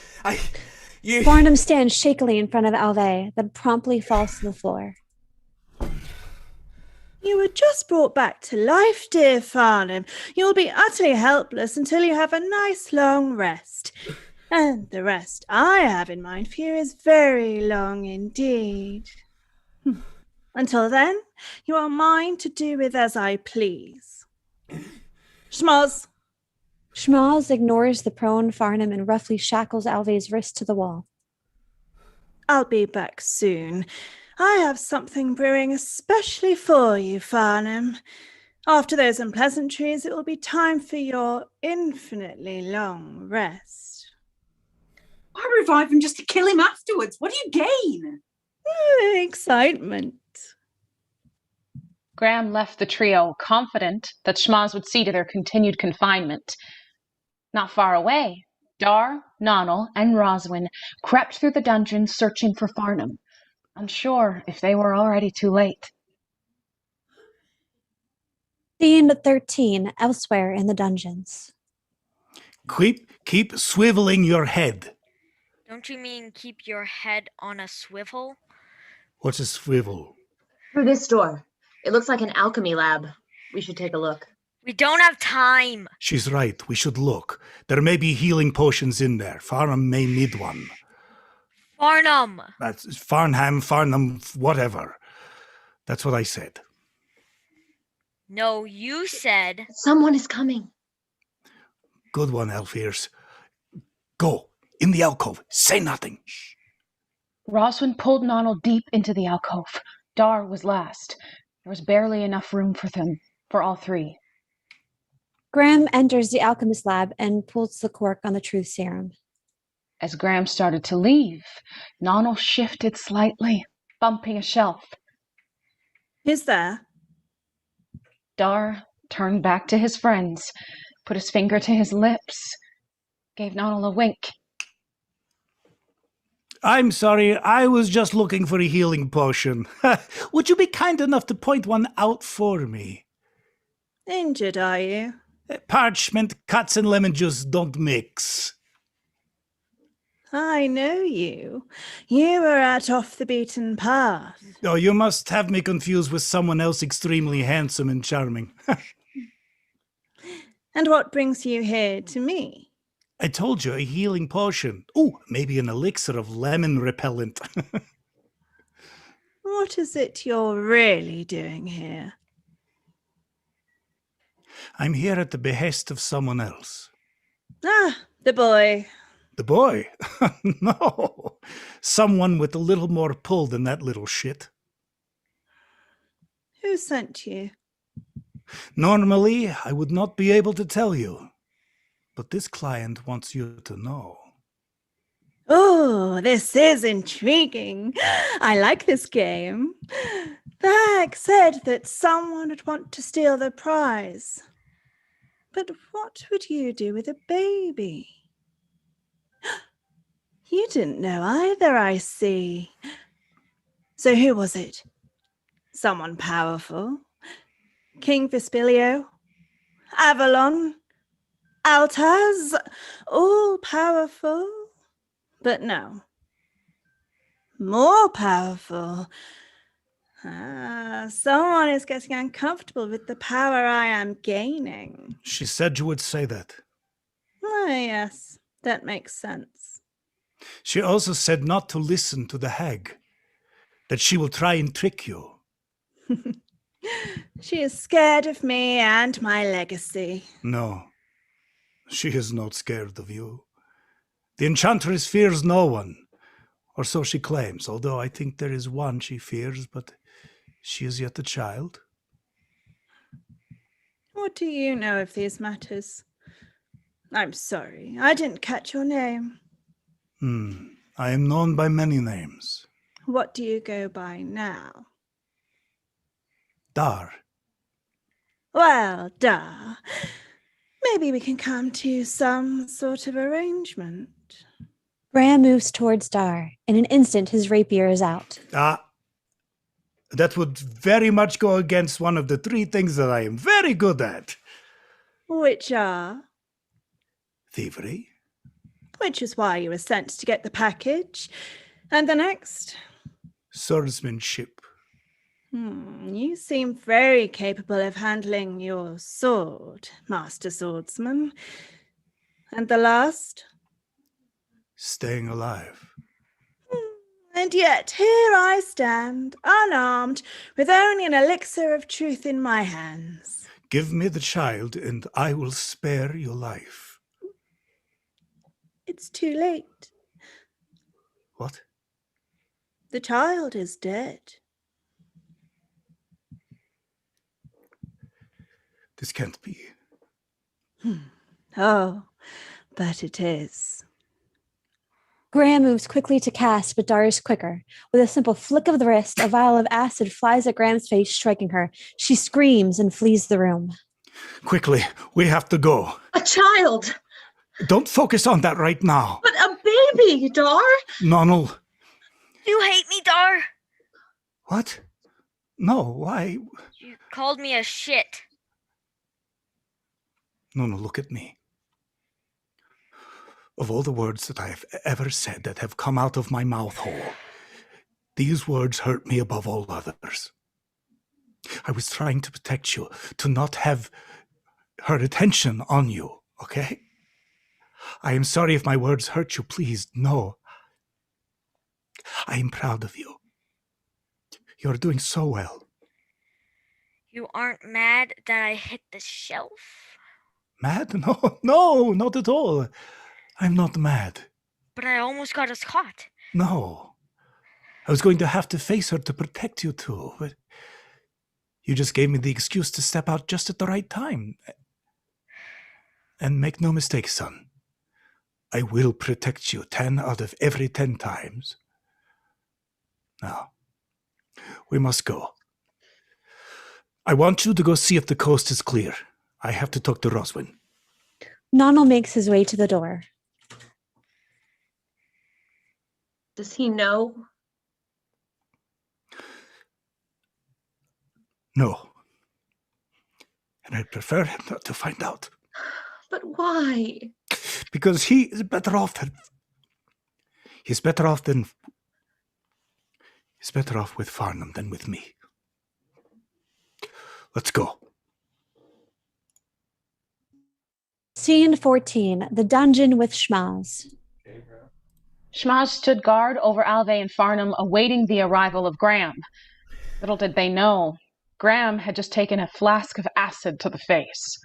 Farnham stands shakily in front of Evee, then promptly falls to the floor. You were just brought back to life, dear Farnham. You'll be utterly helpless until you have a nice long rest. And the rest I have in mind for you is very long indeed. Until then, you are mine to do with as I please. Schmaz. Schmaz ignores the prone Farnham and roughly shackles Evee's wrist to the wall. I'll be back soon. I have something brewing especially for you, Farnham. After those unpleasantries, it will be time for your infinitely long rest. Why revive him just to kill him afterwards? What do you gain? Excitement. Graham left the trio, confident that Schmaz would see to their continued confinement. Not far away, Dar, Nonal, and Roswin crept through the dungeon searching for Farnham, unsure if they were already too late. Scene 13, elsewhere in the dungeons. Keep swiveling your head. Don't you mean keep your head on a swivel? What's a swivel? Through this door. It looks like an alchemy lab. We should take a look. We don't have time. She's right. We should look. There may be healing potions in there. Farnham may need one. Farnham. That's Farnham, whatever. That's what I said. No, you said... Someone is coming. Good one, Elfears. Go. In the alcove. Say nothing. Shh. Roswin pulled Nonal deep into the alcove. Dar was last. There was barely enough room for them, for all three. Graham enters the alchemist lab and pulls the cork on the truth serum. As Graham started to leave, Nonal shifted slightly, bumping a shelf. Who's there? Dar turned back to his friends, put his finger to his lips, gave Nonal a wink. I'm sorry, I was just looking for a healing potion. Would you be kind enough to point one out for me? Injured, are you? Parchment, cuts, and lemon juice don't mix. I know you. You were at off the beaten path. Oh, you must have me confused with someone else extremely handsome and charming. And what brings you here to me? I told you, a healing potion. Oh, maybe an elixir of lemon repellent. What is it you're really doing here? I'm here at the behest of someone else. Ah, the boy. The boy? No. Someone with a little more pull than that little shit. Who sent you? Normally, I would not be able to tell you. But this client wants you to know. Oh, this is intriguing. I like this game. The hag said that someone would want to steal the prize. But what would you do with a baby? You didn't know either, I see. So who was it? Someone powerful? King Vespilio? Avalon? Altaz? All powerful? But no. More powerful. Someone is getting uncomfortable with the power I am gaining. She said you would say that. Ah, yes, that makes sense. She also said not to listen to the hag. that she will try and trick you. She is scared of me and my legacy. No, she is not scared of you. The enchantress fears no one, or so she claims, although I think there is one she fears, but she is yet a child. What do you know of these matters? I'm sorry, I didn't catch your name. I am known by many names. What do you go by now? Dar. Well, duh. Maybe we can come to some sort of arrangement. Graham moves towards Dar. In an instant, his rapier is out. That would very much go against one of the 3 things that I am very good at. Which are? Thievery. Which is why you were sent to get the package. And the next? Swordsmanship. You seem very capable of handling your sword, Master Swordsman. And the last? Staying alive. And yet here I stand, unarmed, with only an elixir of truth in my hands. Give me the child, and I will spare your life. It's too late. What? The child is dead. This can't be. Oh, but it is. Graham moves quickly to cast, but Dar is quicker. With a simple flick of the wrist, a vial of acid flies at Graham's face, striking her. She screams and flees the room. Quickly, we have to go. A child! Don't focus on that right now. But a baby, Dar! Nonnel. You hate me, Dar? What? No, why? You called me a shit. No, look at me. Of all the words that I have ever said that have come out of my mouth hole, these words hurt me above all others. I was trying to protect you, to not have her attention on you, okay? I am sorry if my words hurt you. Please, no. I am proud of you. You're doing so well. You aren't mad that I hit the shelf? Mad? No, not at all. I'm not mad. But I almost got us caught. No. I was going to have to face her to protect you too, but you just gave me the excuse to step out just at the right time. And make no mistake, son. I will protect you 10 out of every 10 times. Now, we must go. I want you to go see if the coast is clear. I have to talk to Roswin. Nonnel makes his way to the door. Does he know? No. And I'd prefer him not to find out. But why? Because he is better off than... He's better off with Farnham than with me. Let's go. Scene 14, the dungeon with Schmaz. Schmaz stood guard over Alve and Farnham, awaiting the arrival of Graham. Little did they know, Graham had just taken a flask of acid to the face.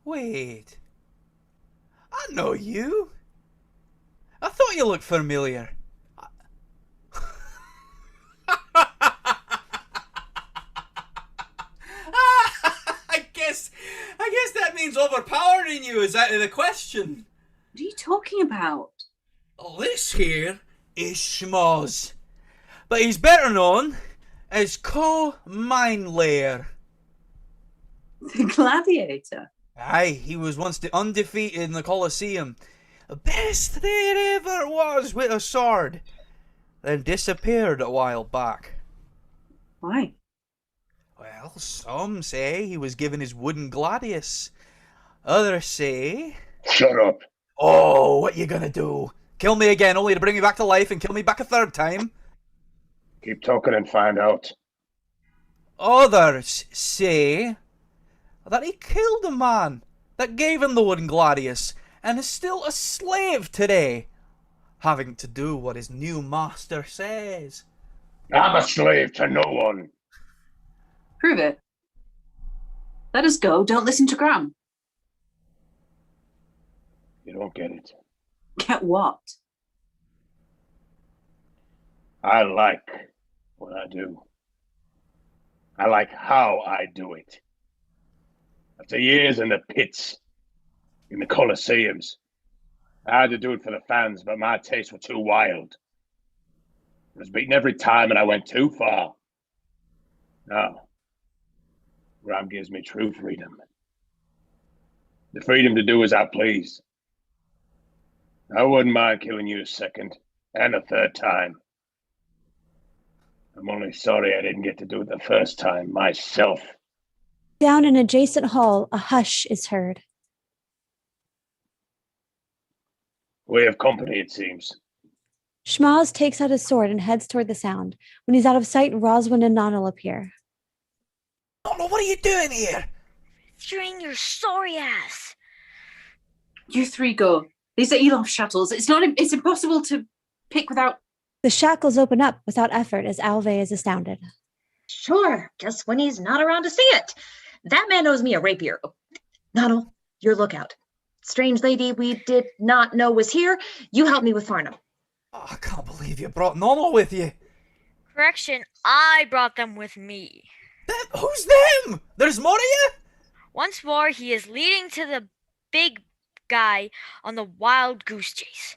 Wait. I know you. I thought you looked familiar. I guess that means overpowering you is out of the question. What are you talking about? This here is Schmoz, but he's better known as Co-Mindlayer. The gladiator? Aye, he was once the undefeated in the Colosseum. The best there ever was with a sword. Then disappeared a while back. Why? Well, some say he was given his wooden gladius. Others say... Shut up. Oh, what you gonna do? Kill me again only to bring me back to life and kill me back a third time? Keep talking and find out. Others say that he killed a man that gave him the wooden gladius and is still a slave today, having to do what his new master says. I'm a slave to no one. Prove it. Let us go. Don't listen to Graham. You don't get it. Get what? I like what I do. I like how I do it. After years in the pits, in the Colosseums, I had to do it for the fans, but my tastes were too wild. I was beaten every time and I went too far. Now, Graham gives me true freedom. The freedom to do as I please. I wouldn't mind killing you a second and a third time. I'm only sorry I didn't get to do it the first time myself. Down an adjacent hall, a hush is heard. We have company, it seems. Schmaz takes out his sword and heads toward the sound. When he's out of sight, Roswin and Nonal appear. Nonal, what are you doing here? String your sorry ass. You three go. These are Elof shuttles. It's impossible to pick without... The shackles open up without effort as Alve is astounded. Sure, just when he's not around to see it. That man owes me a rapier. Nonal, your lookout. Strange lady we did not know was here. You helped me with Farnham. Oh, I can't believe you brought Nonal with you. Correction, I brought them with me. Who's them? There's more of you? Once more, he is leading to the big guy on the wild goose chase.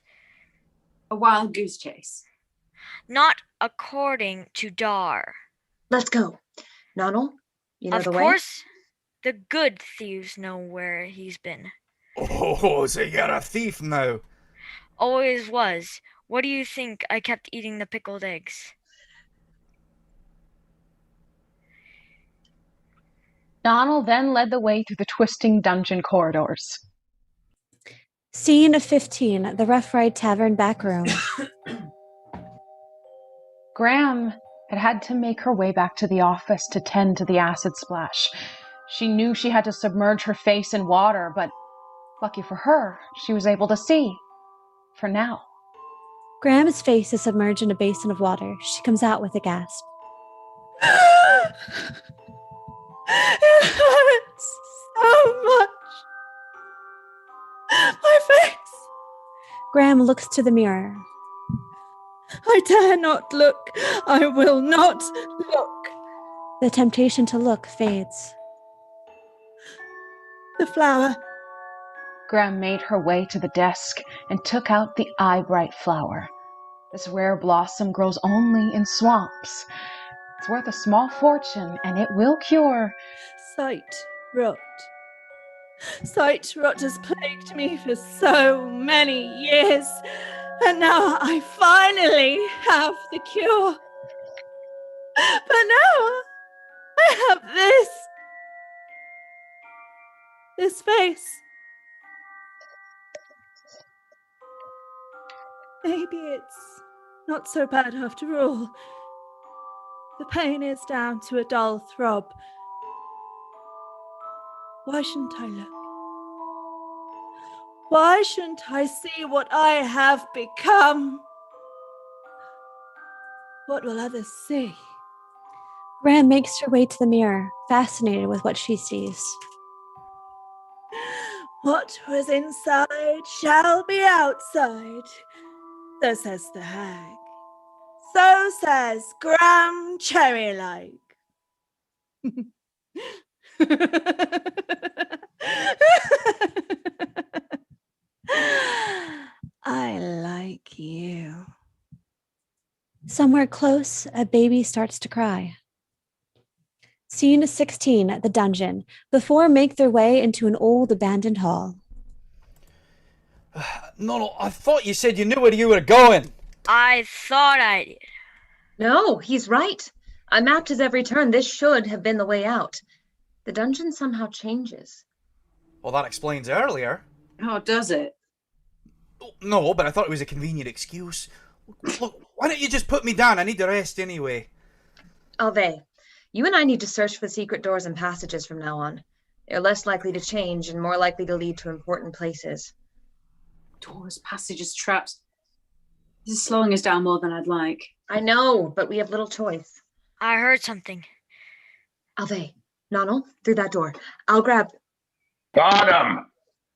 A wild goose chase? Not according to Dar. Let's go. Nonal, you know the way? Of course, the good thieves know where he's been. Oh, so you're a thief now? Always was. What do you think I kept eating the pickled eggs? Nonal then led the way through the twisting dungeon corridors. Scene 15, the Rough Ride Tavern back room. Graham had to make her way back to the office to tend to the acid splash. She knew she had to submerge her face in water, but lucky for her, she was able to see. For now. Graham's face is submerged in a basin of water. She comes out with a gasp. It hurts so much. My face. Graham looks to the mirror. I dare not look. I will not look. The temptation to look fades. The flower. Graham made her way to the desk and took out the eye-bright flower. This rare blossom grows only in swamps. It's worth a small fortune, and it will cure sight rot. Sight rot has plagued me for so many years, and now I finally have the cure. But now I have this face. Maybe it's not so bad after all. The pain is down to a dull throb. Why shouldn't I look? Why shouldn't I see what I have become? What will others see? Graham makes her way to the mirror, fascinated with what she sees. What was inside shall be outside. So says the hag. So says Graham Cherry-like. I like you. Somewhere close, a baby starts to cry. Scene 16 at the dungeon. The four make their way into an old abandoned hall. No, I thought you said you knew where you were going. I thought I did. No, he's right. I mapped his every turn. This should have been the way out. The dungeon somehow changes. Well, that explains earlier. Oh, does it? No, but I thought it was a convenient excuse. Look, why don't you just put me down? I need to rest anyway. Evee, you and I need to search for the secret doors and passages from now on. They're less likely to change and more likely to lead to important places. Doors, passages, traps. This is slowing us down more than I'd like. I know, but we have little choice. I heard something. Evee, Nonal, through that door. I'll grab... Farnham!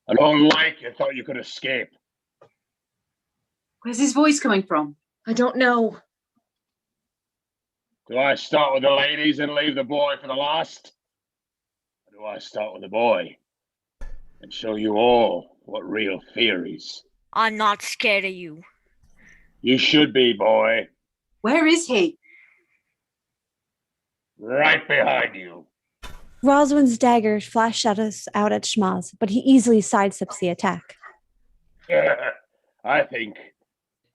I don't like you thought you could escape. Where's his voice coming from? I don't know. Do I start with the ladies and leave the boy for the last? Or do I start with the boy and show you all what real fear is? I'm not scared of you. You should be, boy. Where is he? Right behind you. Roswin's dagger flashed out at Schmaz, but he easily sidesteps the attack. I think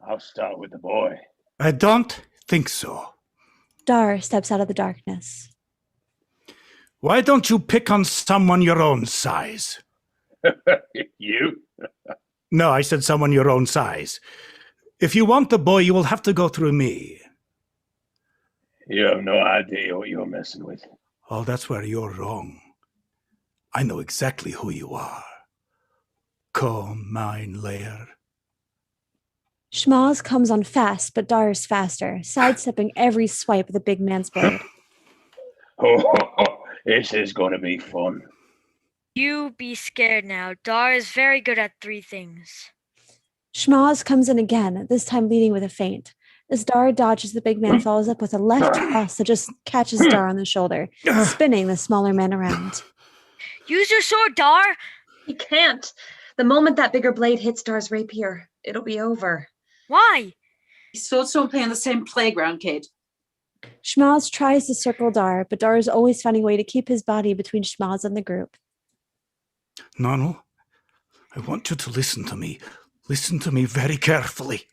I'll start with the boy. I don't think so. Dar steps out of the darkness. Why don't you pick on someone your own size? You? No, I said someone your own size. If you want the boy, you will have to go through me. You have no idea what you're messing with. Oh, that's where you're wrong. I know exactly who you are. Mine lair. Schmaz comes on fast, but Dar is faster, sidestepping every swipe of the big man's blade. This is going to be fun. You be scared now. Dar is very good at 3 things. Schmaz comes in again, this time leading with a feint. As Dar dodges, the big man follows up with a left cross that just catches Dar on the shoulder, spinning the smaller man around. Use your sword, Dar! He can't. The moment that bigger blade hits Dar's rapier, it'll be over. Why? His swords don't play on the same playground, kid. Schmaz tries to circle Dar, but Dar is always finding a way to keep his body between Schmaz and the group. Nonal, I want you to listen to me. Listen to me very carefully.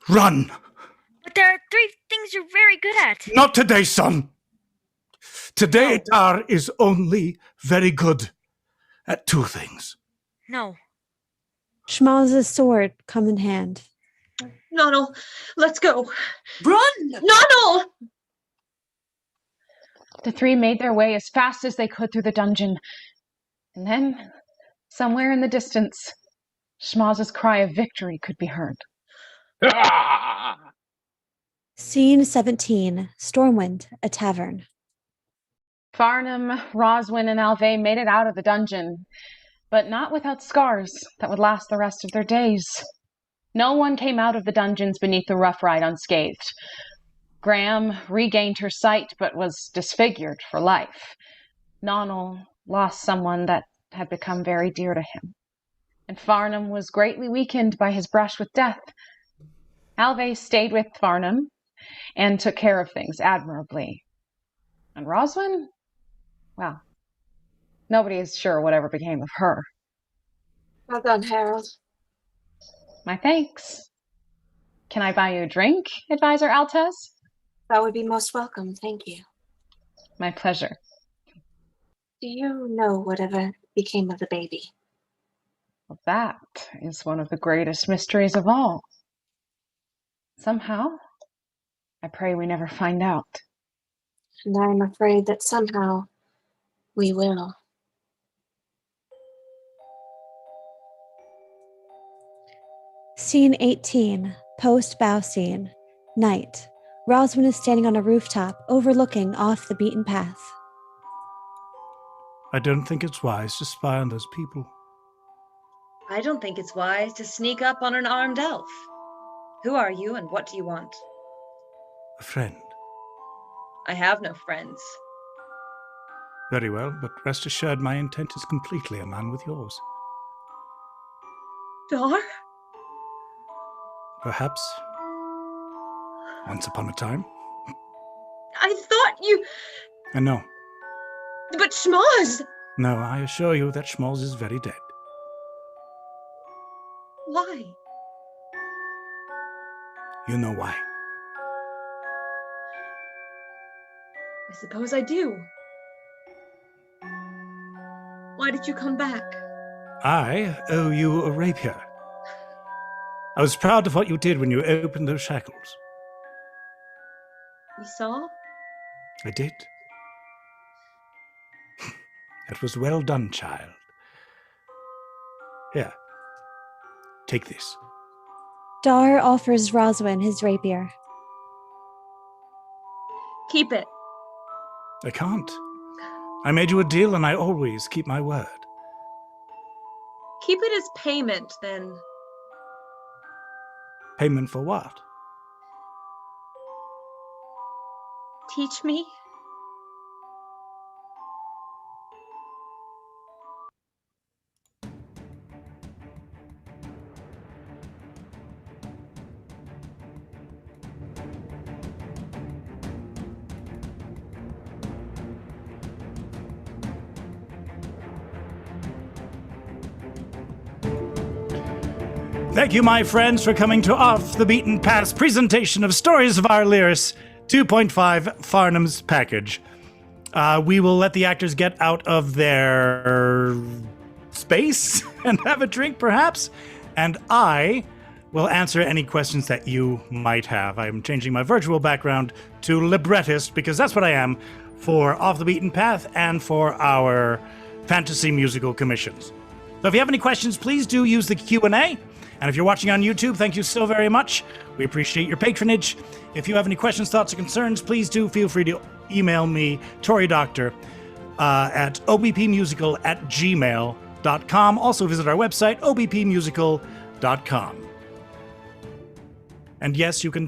Run! But there are 3 things you're very good at. Not today, son. Today, Dar is only very good at 2 things. No. Schmaz's sword come in hand. Nonal, let's go. Run! Nonal! The 3 made their way as fast as they could through the dungeon. And then, somewhere in the distance, Schmaz's cry of victory could be heard. Scene 17, Stormwind, a tavern. Farnham, Roswin, and Alvey made it out of the dungeon, but not without scars that would last the rest of their days. No one came out of the dungeons beneath the rough ride unscathed. Graham regained her sight, but was disfigured for life. Nonal lost someone that had become very dear to him. And Farnham was greatly weakened by his brush with death. Alvey stayed with Farnham and took care of things admirably. And Roswin? Well, nobody is sure whatever became of her. Well done, Harold. My thanks. Can I buy you a drink, Advisor Altez? That would be most welcome, thank you. My pleasure. Do you know whatever became of the baby? Well, that is one of the greatest mysteries of all. Somehow, I pray we never find out. And I'm afraid that somehow we will. Scene 18, post-bow scene, night. Roswin is standing on a rooftop, overlooking off the beaten path. I don't think it's wise to spy on those people. I don't think it's wise to sneak up on an armed elf. Who are you and what do you want? A friend. I have no friends. Very well, but rest assured my intent is completely in line with yours. Dar? Perhaps. Once upon a time. I thought you... I know. But Schmaz! No, I assure you that Schmalz is very dead. Why? You know why. I suppose I do. Why did you come back? I owe you a rapier. I was proud of what you did when you opened those shackles. You saw? I did. That was well done, child. Here, take this. Dar offers Roswin his rapier. Keep it. I can't. I made you a deal and I always keep my word. Keep it as payment, then. Payment for what? Teach me? Thank you, my friends, for coming to Off the Beaten Path's presentation of Stories of Arlyrus 2.5 Farnham's package. We will let the actors get out of their space and have a drink, perhaps, and I will answer any questions that you might have. I'm changing my virtual background to librettist because that's what I am for Off the Beaten Path and for our fantasy musical commissions. So if you have any questions, please do use the Q&A. And if you're watching on YouTube, thank you so very much. We appreciate your patronage. If you have any questions, thoughts, or concerns, please do feel free to email me, Tory Doctor, at obpmusical@gmail.com. Also visit our website, obpmusical.com. And yes, you can